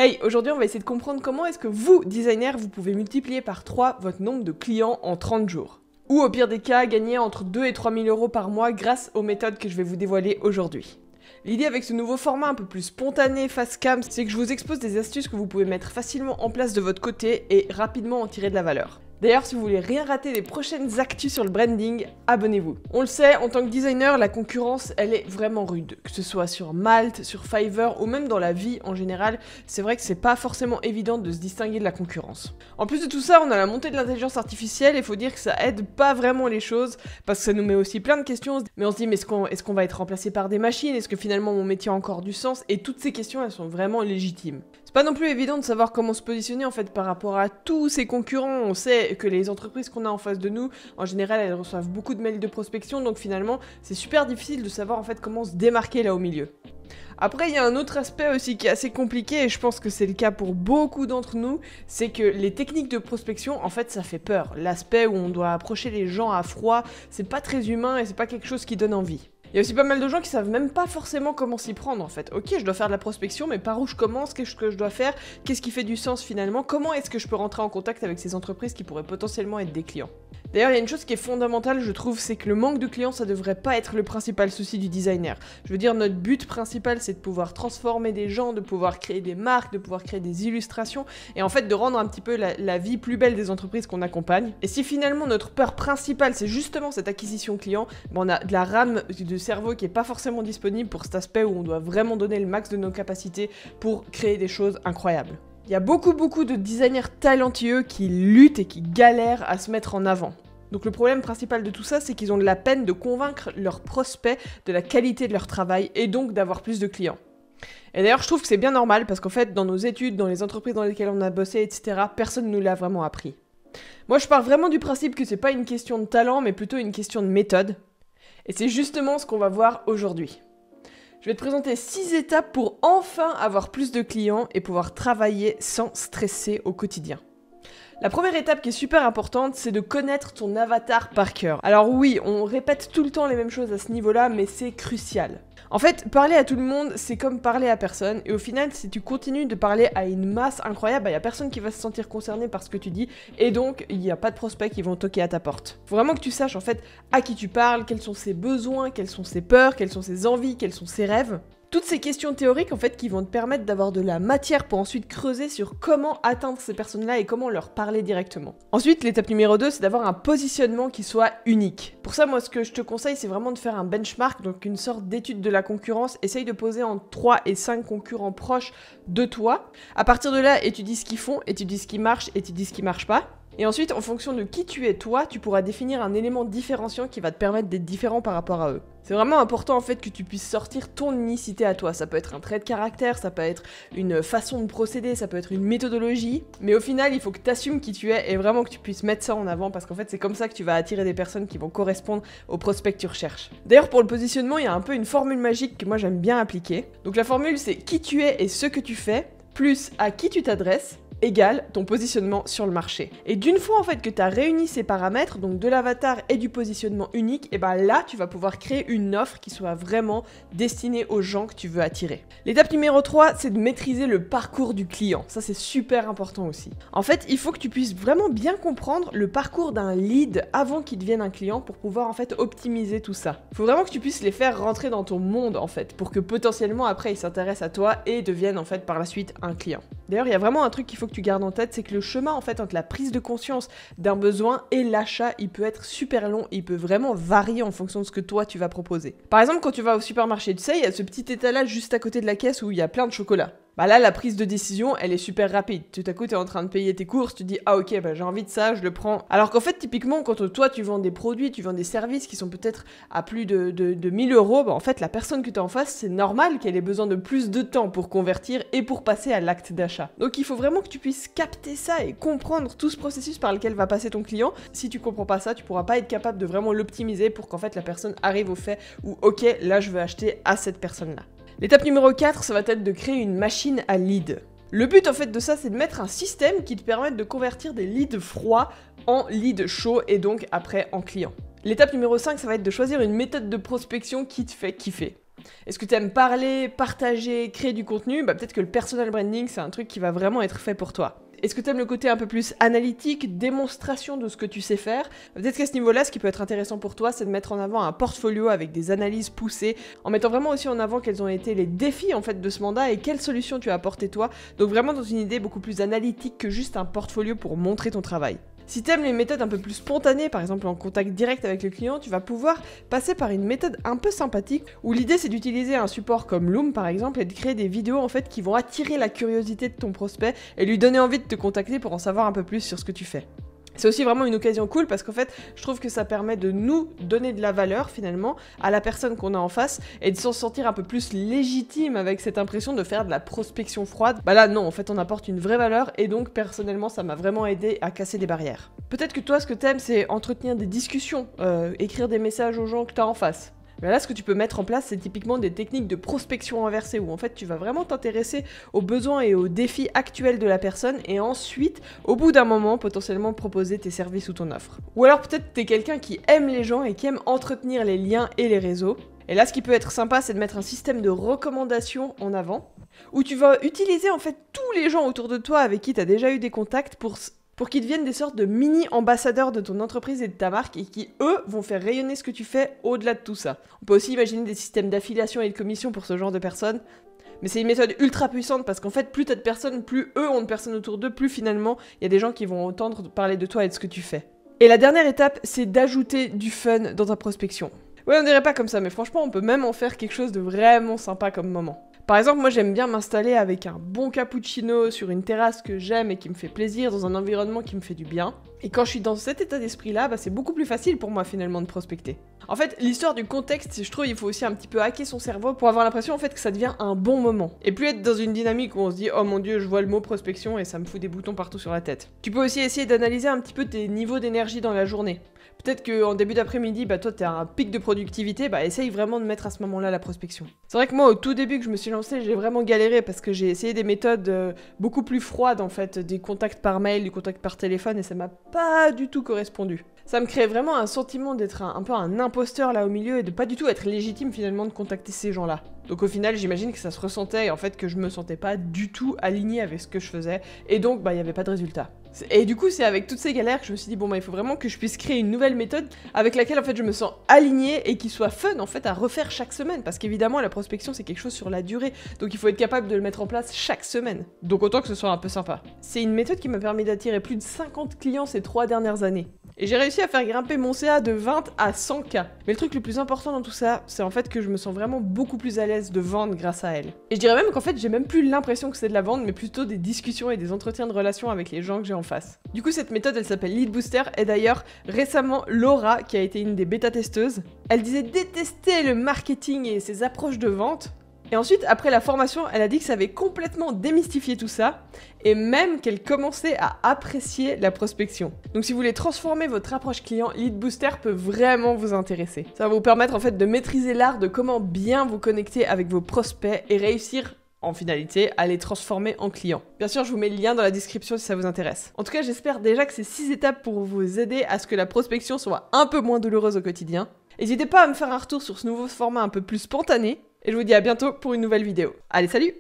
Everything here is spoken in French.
Hey, aujourd'hui on va essayer de comprendre comment est-ce que vous, designer, vous pouvez multiplier par 3 votre nombre de clients en 30 jours. Ou au pire des cas, gagner entre 2 et 3 000 euros par mois grâce aux méthodes que je vais vous dévoiler aujourd'hui. L'idée avec ce nouveau format un peu plus spontané, face cam, c'est que je vous expose des astuces que vous pouvez mettre facilement en place de votre côté et rapidement en tirer de la valeur. D'ailleurs, si vous voulez rien rater des prochaines actus sur le branding, abonnez-vous. On le sait, en tant que designer, la concurrence, elle est vraiment rude. Que ce soit sur Malte, sur Fiverr ou même dans la vie en général, c'est vrai que c'est pas forcément évident de se distinguer de la concurrence. En plus de tout ça, on a la montée de l'intelligence artificielle et faut dire que ça aide pas vraiment les choses parce que ça nous met aussi plein de questions. Mais on se dit, mais est-ce qu'on va être remplacé par des machines? Est-ce que finalement mon métier a encore du sens? Et toutes ces questions, elles sont vraiment légitimes. C'est pas non plus évident de savoir comment se positionner en fait par rapport à tous ces concurrents. On sait que les entreprises qu'on a en face de nous, en général, elles reçoivent beaucoup de mails de prospection, donc finalement, c'est super difficile de savoir en fait comment se démarquer là au milieu. Après, il y a un autre aspect aussi qui est assez compliqué, et je pense que c'est le cas pour beaucoup d'entre nous, c'est que les techniques de prospection, en fait, ça fait peur. L'aspect où on doit approcher les gens à froid, c'est pas très humain et c'est pas quelque chose qui donne envie. Il y a aussi pas mal de gens qui savent même pas forcément comment s'y prendre en fait. Ok, je dois faire de la prospection, mais par où je commence? Qu'est-ce que je dois faire? Qu'est-ce qui fait du sens finalement? Comment est-ce que je peux rentrer en contact avec ces entreprises qui pourraient potentiellement être des clients? D'ailleurs, il y a une chose qui est fondamentale, je trouve, c'est que le manque de clients, ça devrait pas être le principal souci du designer. Je veux dire, notre but principal, c'est de pouvoir transformer des gens, de pouvoir créer des marques, de pouvoir créer des illustrations, et en fait de rendre un petit peu la vie plus belle des entreprises qu'on accompagne. Et si finalement notre peur principale, c'est justement cette acquisition client, ben on a de la RAM de cerveau qui est pas forcément disponible pour cet aspect où on doit vraiment donner le max de nos capacités pour créer des choses incroyables. Il y a beaucoup de designers talentueux qui luttent et qui galèrent à se mettre en avant. Donc le problème principal de tout ça, c'est qu'ils ont de la peine de convaincre leurs prospects de la qualité de leur travail et donc d'avoir plus de clients. Et d'ailleurs, je trouve que c'est bien normal parce qu'en fait, dans nos études, dans les entreprises dans lesquelles on a bossé, etc., personne ne nous l'a vraiment appris. Moi, je pars vraiment du principe que c'est pas une question de talent, mais plutôt une question de méthode. Et c'est justement ce qu'on va voir aujourd'hui. Je vais te présenter 6 étapes pour enfin avoir plus de clients et pouvoir travailler sans stresser au quotidien. La première étape qui est super importante, c'est de connaître ton avatar par cœur. Alors oui, on répète tout le temps les mêmes choses à ce niveau-là, mais c'est crucial. En fait, parler à tout le monde, c'est comme parler à personne, et au final, si tu continues de parler à une masse incroyable, il n'y a personne qui va se sentir concerné par ce que tu dis, et donc, il n'y a pas de prospects qui vont toquer à ta porte. Faut vraiment que tu saches, en fait, à qui tu parles, quels sont ses besoins, quelles sont ses peurs, quelles sont ses envies, quels sont ses rêves. Toutes ces questions théoriques, en fait, qui vont te permettre d'avoir de la matière pour ensuite creuser sur comment atteindre ces personnes-là et comment leur parler directement. Ensuite, l'étape numéro 2, c'est d'avoir un positionnement qui soit unique. Pour ça, moi, ce que je te conseille, c'est vraiment de faire un benchmark, donc une sorte d'étude de la concurrence. Essaye de poser entre 3 et 5 concurrents proches de toi. À partir de là, étudie ce qu'ils font, étudie ce qui marche, étudie ce qui marche pas. Et ensuite, en fonction de qui tu es toi, tu pourras définir un élément différenciant qui va te permettre d'être différent par rapport à eux. C'est vraiment important en fait que tu puisses sortir ton unicité à toi. Ça peut être un trait de caractère, ça peut être une façon de procéder, ça peut être une méthodologie. Mais au final, il faut que tu assumes qui tu es et vraiment que tu puisses mettre ça en avant parce qu'en fait, c'est comme ça que tu vas attirer des personnes qui vont correspondre aux prospects que tu recherches. D'ailleurs, pour le positionnement, il y a un peu une formule magique que moi j'aime bien appliquer. Donc la formule, c'est qui tu es et ce que tu fais, plus à qui tu t'adresses, égale ton positionnement sur le marché. Et d'une fois en fait que tu as réuni ces paramètres, donc de l'avatar et du positionnement unique, et ben là tu vas pouvoir créer une offre qui soit vraiment destinée aux gens que tu veux attirer. L'étape numéro 3, c'est de maîtriser le parcours du client. Ça c'est super important aussi. En fait, il faut que tu puisses vraiment bien comprendre le parcours d'un lead avant qu'il devienne un client pour pouvoir en fait optimiser tout ça. Il faut vraiment que tu puisses les faire rentrer dans ton monde en fait, pour que potentiellement après ils s'intéressent à toi et deviennent en fait par la suite un client. D'ailleurs, il y a vraiment un truc qu'il faut que tu gardes en tête, c'est que le chemin en fait entre la prise de conscience d'un besoin et l'achat, il peut être super long, il peut vraiment varier en fonction de ce que toi tu vas proposer. Par exemple, quand tu vas au supermarché, tu sais, il y a ce petit étalage juste à côté de la caisse où il y a plein de chocolat. Bah là, la prise de décision, elle est super rapide. Tout à coup, t'es en train de payer tes courses, tu dis « Ah ok, bah j'ai envie de ça, je le prends. » Alors qu'en fait, typiquement, quand toi, tu vends des produits, tu vends des services qui sont peut-être à plus de 1000 euros, bah en fait, la personne que t'as en face, c'est normal qu'elle ait besoin de plus de temps pour convertir et pour passer à l'acte d'achat. Donc il faut vraiment que tu puisses capter ça et comprendre tout ce processus par lequel va passer ton client. Si tu comprends pas ça, tu pourras pas être capable de vraiment l'optimiser pour qu'en fait, la personne arrive au fait où « Ok, là, je veux acheter à cette personne-là. » L'étape numéro 4, ça va être de créer une machine à leads. Le but en fait de ça, c'est de mettre un système qui te permette de convertir des leads froids en leads chauds et donc après en clients. L'étape numéro 5, ça va être de choisir une méthode de prospection qui te fait kiffer. Est-ce que tu aimes parler, partager, créer du contenu? Peut-être que le personal branding, c'est un truc qui va vraiment être fait pour toi. Est-ce que tu aimes le côté un peu plus analytique, démonstration de ce que tu sais faire? Peut-être qu'à ce niveau-là, ce qui peut être intéressant pour toi, c'est de mettre en avant un portfolio avec des analyses poussées, en mettant vraiment aussi en avant quels ont été les défis en fait de ce mandat et quelles solutions tu as apportées toi. Donc vraiment dans une idée beaucoup plus analytique que juste un portfolio pour montrer ton travail. Si tu aimes les méthodes un peu plus spontanées, par exemple en contact direct avec le client, tu vas pouvoir passer par une méthode un peu sympathique où l'idée c'est d'utiliser un support comme Loom par exemple et de créer des vidéos en fait qui vont attirer la curiosité de ton prospect et lui donner envie de te contacter pour en savoir un peu plus sur ce que tu fais. C'est aussi vraiment une occasion cool parce qu'en fait, je trouve que ça permet de nous donner de la valeur finalement à la personne qu'on a en face et de s'en sentir un peu plus légitime avec cette impression de faire de la prospection froide. Là non, en fait on apporte une vraie valeur et donc personnellement ça m'a vraiment aidé à casser des barrières. Peut-être que toi ce que t'aimes c'est entretenir des discussions, écrire des messages aux gens que t'as en face. Mais là, ce que tu peux mettre en place, c'est typiquement des techniques de prospection inversée, où en fait, tu vas vraiment t'intéresser aux besoins et aux défis actuels de la personne, et ensuite, au bout d'un moment, potentiellement proposer tes services ou ton offre. Ou alors peut-être t'es quelqu'un qui aime les gens et qui aime entretenir les liens et les réseaux. Et là, ce qui peut être sympa, c'est de mettre un système de recommandations en avant, où tu vas utiliser en fait tous les gens autour de toi avec qui tu as déjà eu des contacts pour qu'ils deviennent des sortes de mini-ambassadeurs de ton entreprise et de ta marque et qui, eux, vont faire rayonner ce que tu fais au-delà de tout ça. On peut aussi imaginer des systèmes d'affiliation et de commission pour ce genre de personnes. Mais c'est une méthode ultra puissante parce qu'en fait, plus t'as de personnes, plus eux ont de personnes autour d'eux, plus finalement, il y a des gens qui vont entendre parler de toi et de ce que tu fais. Et la dernière étape, c'est d'ajouter du fun dans ta prospection. Ouais, on dirait pas comme ça, mais franchement, on peut même en faire quelque chose de vraiment sympa comme moment. Par exemple, moi j'aime bien m'installer avec un bon cappuccino sur une terrasse que j'aime et qui me fait plaisir, dans un environnement qui me fait du bien. Et quand je suis dans cet état d'esprit-là, c'est beaucoup plus facile pour moi finalement de prospecter. En fait, l'histoire du contexte, je trouve, il faut aussi un petit peu hacker son cerveau pour avoir l'impression en fait que ça devient un bon moment. Et plus être dans une dynamique où on se dit « Oh mon dieu, je vois le mot prospection et ça me fout des boutons partout sur la tête ». Tu peux aussi essayer d'analyser un petit peu tes niveaux d'énergie dans la journée. Peut-être qu'en début d'après-midi, toi t'es à un pic de productivité, essaye vraiment de mettre à ce moment-là la prospection. C'est vrai que moi, au tout début que je me suis lancée, j'ai vraiment galéré parce que j'ai essayé des méthodes beaucoup plus froides en fait, des contacts par mail, du contact par téléphone et ça m'a pas du tout correspondu. Ça me crée vraiment un sentiment d'être un peu un imposteur là au milieu et de pas du tout être légitime finalement de contacter ces gens-là. Donc au final, j'imagine que ça se ressentait et en fait que je me sentais pas du tout alignée avec ce que je faisais et donc il y avait pas de résultat. Et du coup, c'est avec toutes ces galères que je me suis dit il faut vraiment que je puisse créer une nouvelle méthode avec laquelle en fait je me sens alignée et qui soit fun en fait à refaire chaque semaine parce qu'évidemment la prospection c'est quelque chose sur la durée donc il faut être capable de le mettre en place chaque semaine. Donc autant que ce soit un peu sympa. C'est une méthode qui m'a permis d'attirer plus de 50 clients ces 3 dernières années. Et j'ai réussi à faire grimper mon CA de 20 à 100K. Mais le truc le plus important dans tout ça, c'est en fait que je me sens vraiment beaucoup plus à l'aise de vendre grâce à elle. Et je dirais même qu'en fait, j'ai même plus l'impression que c'est de la vente, mais plutôt des discussions et des entretiens de relations avec les gens que j'ai en face. Du coup, cette méthode, elle s'appelle Lead Booster, et d'ailleurs, récemment, Laura, qui a été une des bêta-testeuses, elle disait détester le marketing et ses approches de vente. Et ensuite, après la formation, elle a dit que ça avait complètement démystifié tout ça, et même qu'elle commençait à apprécier la prospection. Donc si vous voulez transformer votre approche client, Lead Booster peut vraiment vous intéresser. Ça va vous permettre en fait de maîtriser l'art de comment bien vous connecter avec vos prospects et réussir en finalité, à les transformer en clients. Bien sûr, je vous mets le lien dans la description si ça vous intéresse. En tout cas, j'espère déjà que ces 6 étapes pour vous aider à ce que la prospection soit un peu moins douloureuse au quotidien. N'hésitez pas à me faire un retour sur ce nouveau format un peu plus spontané, et je vous dis à bientôt pour une nouvelle vidéo. Allez, salut!